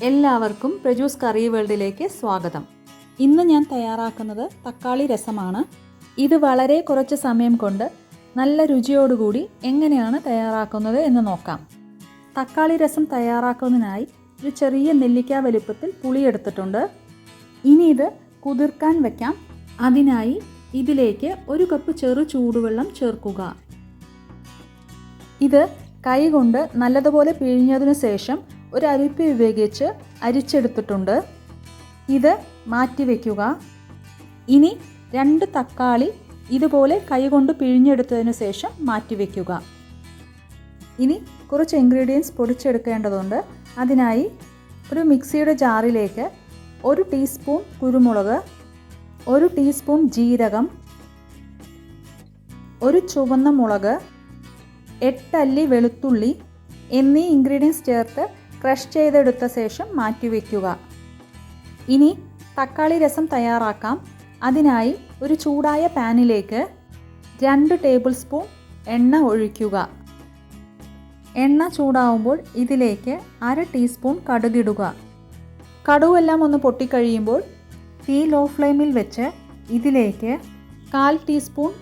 എല്ലാവർക്കും പ്രജൂസ് കറി വേൾഡിലേക്ക് സ്വാഗതം. ഇന്ന് ഞാൻ തയ്യാറാക്കുന്നത് തക്കാളി രസമാണ്. ഇത് വളരെ കുറച്ച് സമയം കൊണ്ട് നല്ല രുചിയോടുകൂടി എങ്ങനെയാണ് തയ്യാറാക്കുന്നത് എന്ന് നോക്കാം. തക്കാളി രസം തയ്യാറാക്കുന്നതിനായി ഒരു ചെറിയ നെല്ലിക്ക വലുപ്പത്തിൽ പുളി എടുത്തിട്ടുണ്ട്. ഇനി ഇത് കുതിർക്കാൻ വയ്ക്കാം. അതിനായി ഇതിലേക്ക് 1 കപ്പ് ചെറു ചൂടുവെള്ളം ചേർക്കുക. ഇത് കൈകൊണ്ട് നല്ലതുപോലെ പിഴിഞ്ഞതിനു ശേഷം ഒരു അരിപ്പ ഉപയോഗിച്ച് അരിച്ചെടുത്തിട്ടുണ്ട്. ഇത് മാറ്റി വയ്ക്കുക. ഇനി 2 തക്കാളി ഇതുപോലെ കൈകൊണ്ട് പിഴിഞ്ഞെടുത്തതിനു ശേഷം മാറ്റി വയ്ക്കുക. ഇനി കുറച്ച് ഇൻഗ്രീഡിയൻസ് പൊടിച്ചെടുക്കേണ്ടതുണ്ട്. അതിനായി ഒരു മിക്സിയുടെ ജാറിലേക്ക് 1 ടീസ്പൂൺ കുരുമുളക്, 1 ടീസ്പൂൺ ജീരകം, 1 ചുവന്ന മുളക്, 8 അല്ലി വെളുത്തുള്ളി എന്നീ ഇൻഗ്രീഡിയൻസ് ചേർത്ത് ക്രഷ് ചെയ്തെടുത്ത ശേഷം മാറ്റി വയ്ക്കുക. ഇനി തക്കാളി രസം തയ്യാറാക്കാം. അതിനായി ഒരു ചൂടായ പാനിലേക്ക് 2 ടേബിൾ സ്പൂൺ എണ്ണ ഒഴിക്കുക. എണ്ണ ചൂടാവുമ്പോൾ ഇതിലേക്ക് 1/2 ടീസ്പൂൺ കടുകിടുക. കടുവെല്ലാം ഒന്ന് പൊട്ടിക്കഴിയുമ്പോൾ തീ ലോ ഫ്ലെയിമിൽ വെച്ച് ഇതിലേക്ക് 1/4 ടീസ്പൂൺ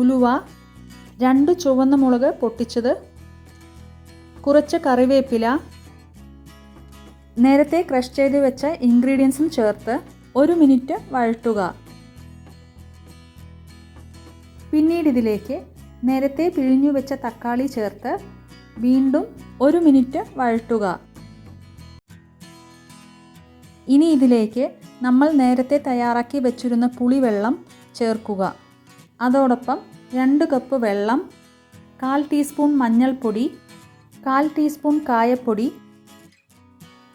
ഉലുവ, 2 ചുവന്ന മുളക് പൊട്ടിച്ചത്, കുറച്ച് കറിവേപ്പില, നേരത്തെ ക്രഷ് ചെയ്ത് വെച്ച ഇൻഗ്രീഡിയൻസും ചേർത്ത് 1 മിനിറ്റ് വഴറ്റുക. പിന്നീട് ഇതിലേക്ക് നേരത്തെ പിഴിഞ്ഞു വെച്ച തക്കാളി ചേർത്ത് വീണ്ടും 1 മിനിറ്റ് വഴറ്റുക. ഇനി ഇതിലേക്ക് നമ്മൾ നേരത്തെ തയ്യാറാക്കി വെച്ചിരുന്ന പുളിവെള്ളം ചേർക്കുക. അതോടൊപ്പം 2 കപ്പ് വെള്ളം, 1/4 ടീസ്പൂൺ മഞ്ഞൾപ്പൊടി, 1/4 ടീസ്പൂൺ കായപ്പൊടി,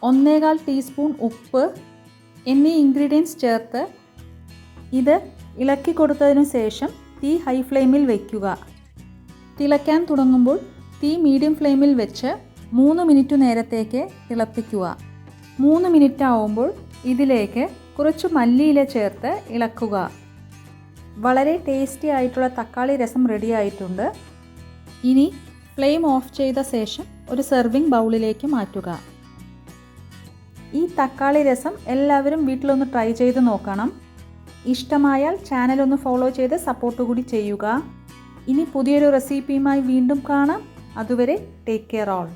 1/4 ടീസ്പൂൺ ഉപ്പ് എന്നീ ഇൻഗ്രീഡിയൻസ് ചേർത്ത് ഇത് ഇളക്കി കൊടുത്തതിനു ശേഷം തീ ഹൈ ഫ്ലെയിമിൽ വയ്ക്കുക. തിളയ്ക്കാൻ തുടങ്ങുമ്പോൾ തീ മീഡിയം ഫ്ലെയിമിൽ വെച്ച് 3 മിനിറ്റ് നേരത്തേക്ക് തിളപ്പിക്കുക. 3 മിനിറ്റ് ആവുമ്പോൾ ഇതിലേക്ക് കുറച്ച് മല്ലിയില ചേർത്ത് ഇളക്കുക. വളരെ ടേസ്റ്റി ആയിട്ടുള്ള തക്കാളി രസം റെഡി ആയിട്ടുണ്ട്. ഇനി ഫ്ലെയിം ഓഫ് ചെയ്ത ശേഷം ഒരു സെർവിങ് ബൗളിലേക്ക് മാറ്റുക. ഈ തക്കാളി രസം എല്ലാവരും വീട്ടിലൊന്ന് ട്രൈ ചെയ്ത് നോക്കണം. ഇഷ്ടമായാൽ ചാനൽ ഒന്ന് ഫോളോ ചെയ്ത് സപ്പോർട്ട് കൂടി ചെയ്യുക. ഇനി പുതിയൊരു റെസിപ്പിയുമായി വീണ്ടും കാണാം. അതുവരെ ടേക്ക് കെയർ ഓൾ.